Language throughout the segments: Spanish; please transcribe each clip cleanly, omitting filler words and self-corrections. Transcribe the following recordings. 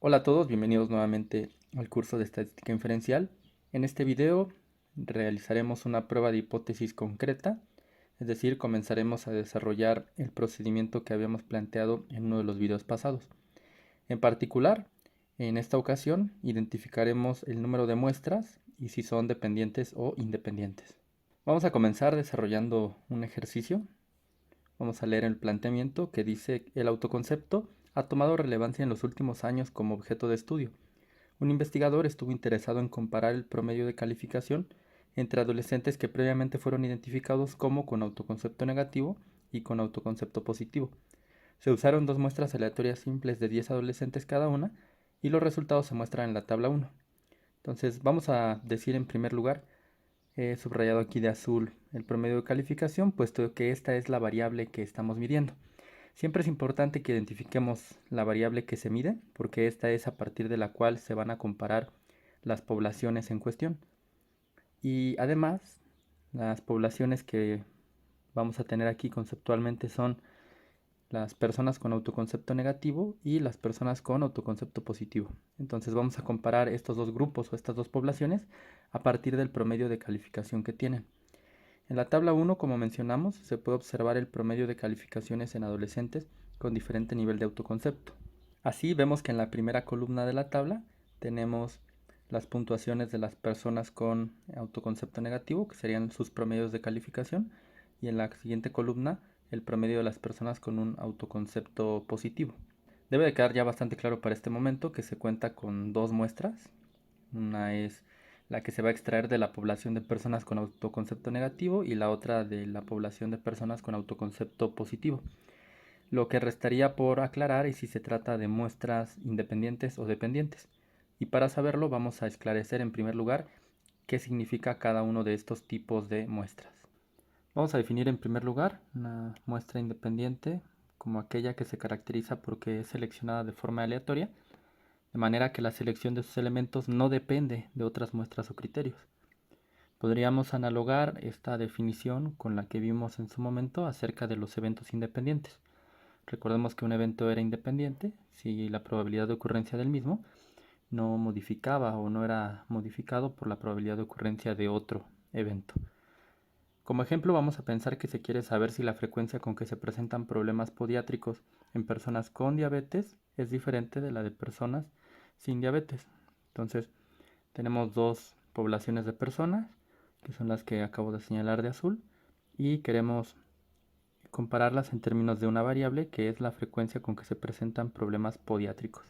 Hola a todos, bienvenidos nuevamente al curso de estadística inferencial. En este video realizaremos una prueba de hipótesis concreta, es decir, comenzaremos a desarrollar el procedimiento que habíamos planteado en uno de los videos pasados. En particular, en esta ocasión identificaremos el número de muestras y si son dependientes o independientes. Vamos a comenzar desarrollando un ejercicio. Vamos a leer el planteamiento que dice: el autoconcepto ha tomado relevancia en los últimos años como objeto de estudio. Un investigador estuvo interesado en comparar el promedio de calificación entre adolescentes que previamente fueron identificados como con autoconcepto negativo y con autoconcepto positivo. Se usaron dos muestras aleatorias simples de 10 adolescentes cada una y los resultados se muestran en la tabla 1. Entonces vamos a decir en primer lugar, subrayado aquí de azul, el promedio de calificación, puesto que esta es la variable que estamos midiendo. Siempre es importante que identifiquemos la variable que se mide, porque esta es a partir de la cual se van a comparar las poblaciones en cuestión. Y además, las poblaciones que vamos a tener aquí conceptualmente son las personas con autoconcepto negativo y las personas con autoconcepto positivo. Entonces vamos a comparar estos dos grupos o estas dos poblaciones a partir del promedio de calificación que tienen. En la tabla 1, como mencionamos, se puede observar el promedio de calificaciones en adolescentes con diferente nivel de autoconcepto. Así vemos que en la primera columna de la tabla tenemos las puntuaciones de las personas con autoconcepto negativo, que serían sus promedios de calificación, y en la siguiente columna el promedio de las personas con un autoconcepto positivo. Debe de quedar ya bastante claro para este momento que se cuenta con dos muestras. Una es la que se va a extraer de la población de personas con autoconcepto negativo y la otra de la población de personas con autoconcepto positivo. Lo que restaría por aclarar es si se trata de muestras independientes o dependientes. Y para saberlo vamos a esclarecer en primer lugar qué significa cada uno de estos tipos de muestras. Vamos a definir en primer lugar una muestra independiente como aquella que se caracteriza porque es seleccionada de forma aleatoria, de manera que la selección de sus elementos no depende de otras muestras o criterios. Podríamos analogar esta definición con la que vimos en su momento acerca de los eventos independientes. Recordemos que un evento era independiente si la probabilidad de ocurrencia del mismo no modificaba o no era modificado por la probabilidad de ocurrencia de otro evento. Como ejemplo, vamos a pensar que se quiere saber si la frecuencia con que se presentan problemas podiátricos en personas con diabetes es diferente de la de personas sin diabetes. Entonces, tenemos dos poblaciones de personas, que son las que acabo de señalar de azul, y queremos compararlas en términos de una variable que es la frecuencia con que se presentan problemas podiátricos.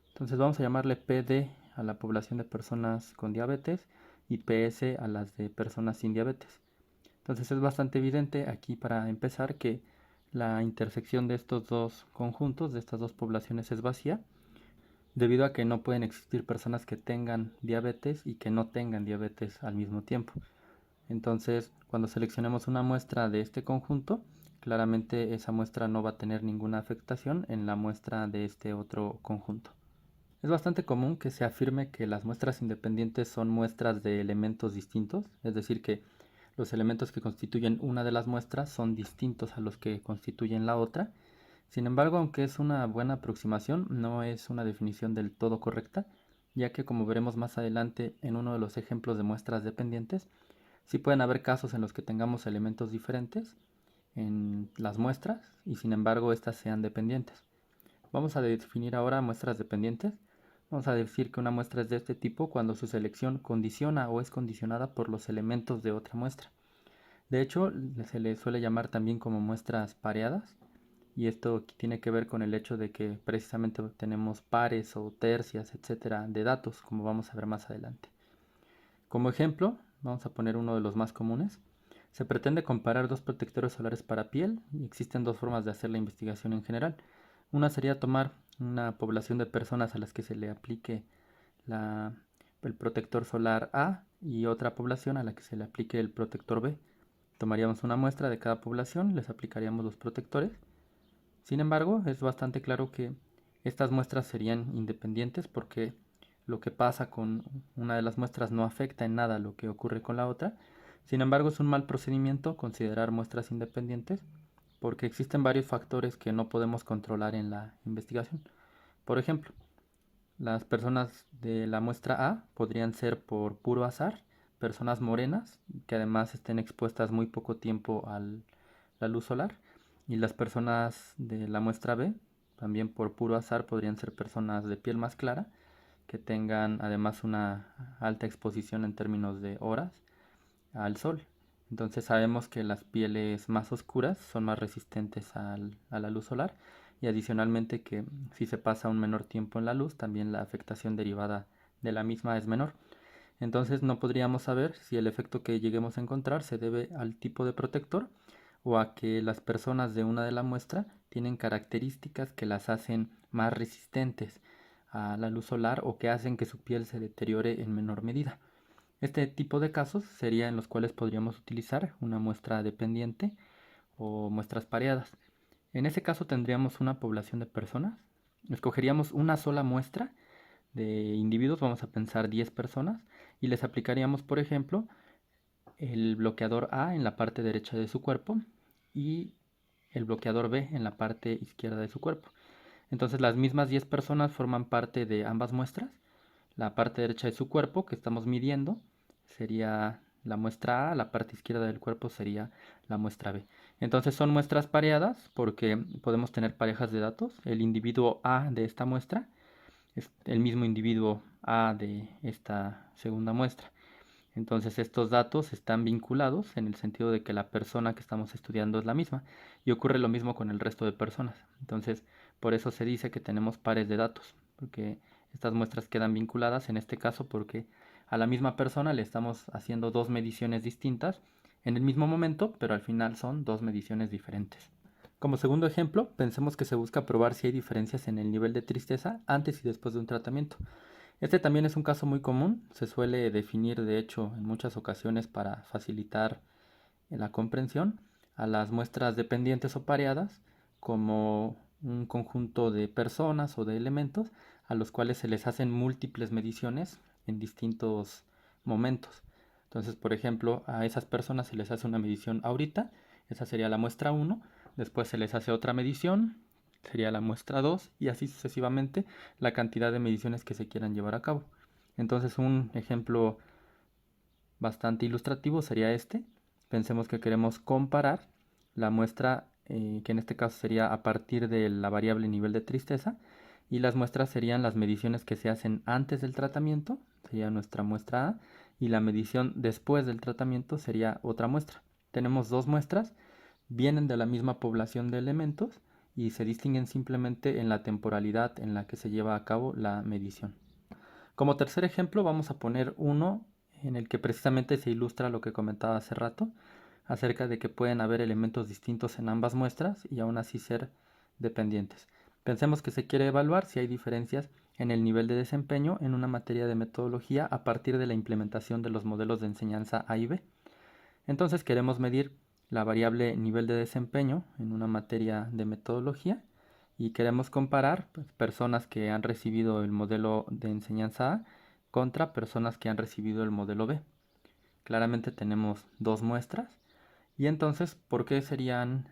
Entonces vamos a llamarle PD a la población de personas con diabetes y PS a las de personas sin diabetes. Entonces es bastante evidente aquí para empezar que la intersección de estos dos conjuntos, de estas dos poblaciones, es vacía, debido a que no pueden existir personas que tengan diabetes y que no tengan diabetes al mismo tiempo. Entonces, cuando seleccionemos una muestra de este conjunto, claramente esa muestra no va a tener ninguna afectación en la muestra de este otro conjunto. Es bastante común que se afirme que las muestras independientes son muestras de elementos distintos, es decir, que los elementos que constituyen una de las muestras son distintos a los que constituyen la otra. Sin embargo, aunque es una buena aproximación, no es una definición del todo correcta, ya que como veremos más adelante en uno de los ejemplos de muestras dependientes, sí pueden haber casos en los que tengamos elementos diferentes en las muestras y sin embargo estas sean dependientes. Vamos a definir ahora muestras dependientes. Vamos a decir que una muestra es de este tipo cuando su selección condiciona o es condicionada por los elementos de otra muestra. De hecho, se le suele llamar también como muestras pareadas, y esto tiene que ver con el hecho de que precisamente tenemos pares o tercias, etcétera, de datos, como vamos a ver más adelante. Como ejemplo, vamos a poner uno de los más comunes. Se pretende comparar dos protectores solares para piel y existen dos formas de hacer la investigación en general. Una sería tomar una población de personas a las que se le aplique el protector solar A y otra población a la que se le aplique el protector B. Tomaríamos una muestra de cada población, les aplicaríamos los protectores. Sin embargo, es bastante claro que estas muestras serían independientes porque lo que pasa con una de las muestras no afecta en nada lo que ocurre con la otra. Sin embargo, es un mal procedimiento considerar muestras independientes porque existen varios factores que no podemos controlar en la investigación. Por ejemplo, Las personas de la muestra A podrían ser por puro azar, personas morenas que además estén expuestas muy poco tiempo a la luz solar. Y las personas de la muestra B, también por puro azar, podrían ser personas de piel más clara que tengan además una alta exposición en términos de horas al sol. Entonces sabemos que las pieles más oscuras son más resistentes a la luz solar y adicionalmente que si se pasa un menor tiempo en la luz, también la afectación derivada de la misma es menor. Entonces no podríamos saber si el efecto que lleguemos a encontrar se debe al tipo de protector o a que las personas de una de la muestra tienen características que las hacen más resistentes a la luz solar o que hacen que su piel se deteriore en menor medida. Este tipo de casos sería en los cuales podríamos utilizar una muestra dependiente o muestras pareadas. En ese caso tendríamos una población de personas. Escogeríamos una sola muestra de individuos, vamos a pensar 10 personas, y les aplicaríamos, por ejemplo, el bloqueador A en la parte derecha de su cuerpo y el bloqueador B en la parte izquierda de su cuerpo. Entonces las mismas 10 personas forman parte de ambas muestras. La parte derecha de su cuerpo que estamos midiendo sería la muestra A, la parte izquierda del cuerpo sería la muestra B. Entonces son muestras pareadas porque podemos tener parejas de datos. El individuo A de esta muestra es el mismo individuo A de esta segunda muestra. Entonces estos datos están vinculados en el sentido de que la persona que estamos estudiando es la misma y ocurre lo mismo con el resto de personas. Entonces por eso se dice que tenemos pares de datos, porque estas muestras quedan vinculadas en este caso porque a la misma persona le estamos haciendo dos mediciones distintas en el mismo momento, pero al final son dos mediciones diferentes. Como segundo ejemplo, pensemos que se busca probar si hay diferencias en el nivel de tristeza antes y después de un tratamiento. Este también es un caso muy común, se suele definir de hecho en muchas ocasiones para facilitar la comprensión a las muestras dependientes o pareadas como un conjunto de personas o de elementos a los cuales se les hacen múltiples mediciones en distintos momentos. Entonces, por ejemplo, a esas personas se les hace una medición ahorita, esa sería la muestra 1, después se les hace otra medición, sería la muestra 2 y así sucesivamente la cantidad de mediciones que se quieran llevar a cabo. Entonces un ejemplo bastante ilustrativo sería este. Pensemos que queremos comparar la muestra, que en este caso sería a partir de la variable nivel de tristeza, y las muestras serían las mediciones que se hacen antes del tratamiento, sería nuestra muestra A, y la medición después del tratamiento sería otra muestra. Tenemos dos muestras, vienen de la misma población de elementos, y se distinguen simplemente en la temporalidad en la que se lleva a cabo la medición. Como tercer ejemplo vamos a poner uno en el que precisamente se ilustra lo que comentaba hace rato, acerca de que pueden haber elementos distintos en ambas muestras y aún así ser dependientes. Pensemos que se quiere evaluar si hay diferencias en el nivel de desempeño en una materia de metodología a partir de la implementación de los modelos de enseñanza A y B. Entonces queremos medir la variable nivel de desempeño en una materia de metodología y queremos comparar personas que han recibido el modelo de enseñanza A contra personas que han recibido el modelo B. Claramente tenemos dos muestras y entonces, ¿por qué serían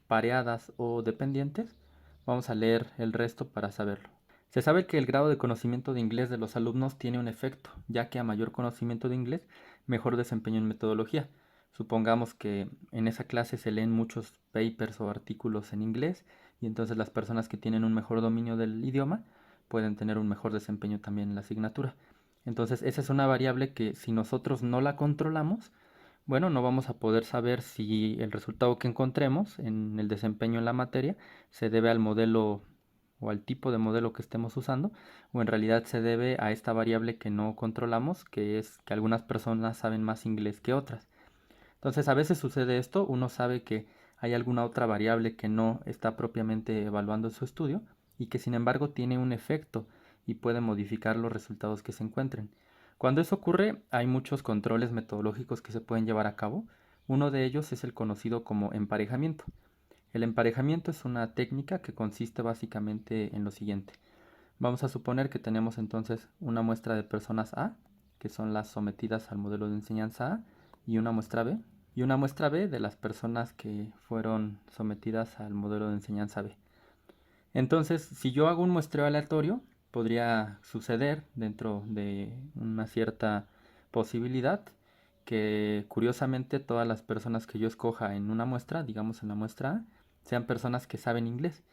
pareadas o dependientes? Vamos a leer el resto para saberlo. Se sabe que el grado de conocimiento de inglés de los alumnos tiene un efecto, ya que a mayor conocimiento de inglés, mejor desempeño en metodología. Supongamos que en esa clase se leen muchos papers o artículos en inglés y entonces las personas que tienen un mejor dominio del idioma pueden tener un mejor desempeño también en la asignatura. Entonces esa es una variable que si nosotros no la controlamos, bueno, no vamos a poder saber si el resultado que encontremos en el desempeño en la materia se debe al modelo o al tipo de modelo que estemos usando, o en realidad se debe a esta variable que no controlamos, que es que algunas personas saben más inglés que otras. Entonces a veces sucede esto, uno sabe que hay alguna otra variable que no está propiamente evaluando su estudio y que sin embargo tiene un efecto y puede modificar los resultados que se encuentren. Cuando eso ocurre, hay muchos controles metodológicos que se pueden llevar a cabo. Uno de ellos es el conocido como emparejamiento. El emparejamiento es una técnica que consiste básicamente en lo siguiente. Vamos a suponer que tenemos entonces una muestra de personas A, que son las sometidas al modelo de enseñanza A, y una muestra B, y una muestra B de las personas que fueron sometidas al modelo de enseñanza B. Entonces, si yo hago un muestreo aleatorio, podría suceder dentro de una cierta posibilidad que curiosamente todas las personas que yo escoja en una muestra, digamos en la muestra A, sean personas que saben inglés.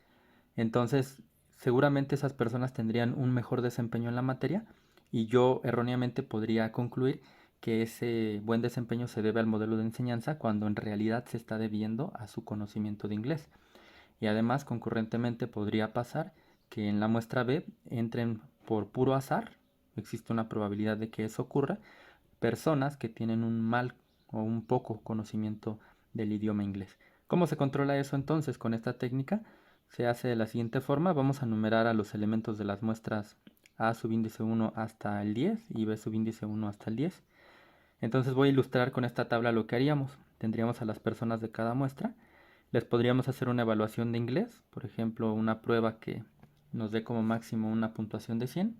Entonces, seguramente esas personas tendrían un mejor desempeño en la materia y yo erróneamente podría concluir que ese buen desempeño se debe al modelo de enseñanza cuando en realidad se está debiendo a su conocimiento de inglés. Y además, concurrentemente podría pasar que en la muestra B entren por puro azar, existe una probabilidad de que eso ocurra, personas que tienen un mal o un poco conocimiento del idioma inglés. ¿Cómo se controla eso entonces con esta técnica? Se hace de la siguiente forma, vamos a numerar a los elementos de las muestras A subíndice 1 hasta el 10 y B subíndice 1 hasta el 10. Entonces voy a ilustrar con esta tabla lo que haríamos. Tendríamos a las personas de cada muestra, les podríamos hacer una evaluación de inglés, por ejemplo una prueba que nos dé como máximo una puntuación de 100,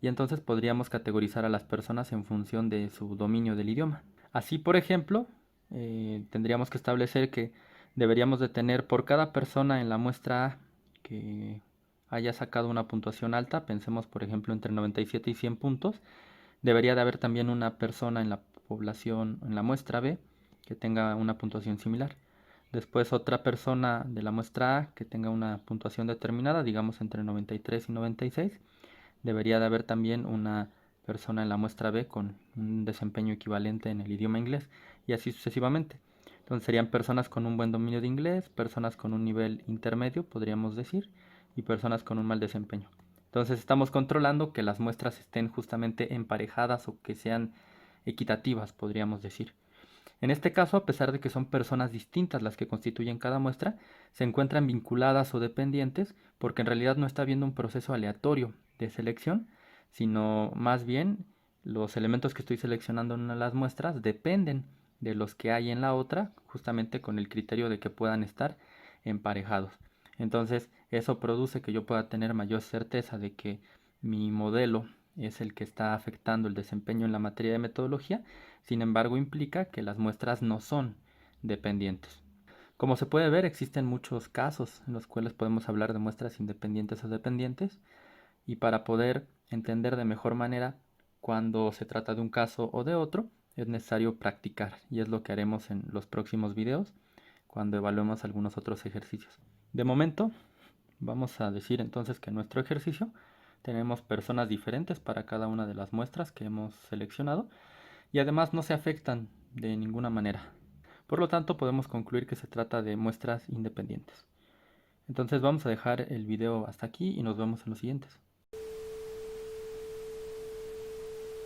y entonces podríamos categorizar a las personas en función de su dominio del idioma. Así, por ejemplo, tendríamos que establecer que deberíamos de tener por cada persona en la muestra A que haya sacado una puntuación alta, pensemos por ejemplo entre 97 y 100 puntos, debería de haber también una persona en la población, en la muestra B, que tenga una puntuación similar. Después otra persona de la muestra A que tenga una puntuación determinada, digamos entre 93 y 96. Debería de haber también una persona en la muestra B con un desempeño equivalente en el idioma inglés y así sucesivamente. Entonces serían personas con un buen dominio de inglés, personas con un nivel intermedio, podríamos decir, y personas con un mal desempeño. Entonces estamos controlando que las muestras estén justamente emparejadas o que sean equitativas, podríamos decir. En este caso, a pesar de que son personas distintas las que constituyen cada muestra, se encuentran vinculadas o dependientes porque en realidad no está habiendo un proceso aleatorio de selección, sino más bien los elementos que estoy seleccionando en una de las muestras dependen de los que hay en la otra, justamente con el criterio de que puedan estar emparejados. Entonces, eso produce que yo pueda tener mayor certeza de que mi modelo es el que está afectando el desempeño en la materia de metodología. Sin embargo, implica que las muestras no son dependientes. Como se puede ver, existen muchos casos en los cuales podemos hablar de muestras independientes o dependientes, y para poder entender de mejor manera cuando se trata de un caso o de otro, es necesario practicar, y es lo que haremos en los próximos videos cuando evaluemos algunos otros ejercicios. De momento, vamos a decir entonces que en nuestro ejercicio tenemos personas diferentes para cada una de las muestras que hemos seleccionado y además no se afectan de ninguna manera. Por lo tanto, podemos concluir que se trata de muestras independientes. Entonces vamos a dejar el video hasta aquí y nos vemos en los siguientes.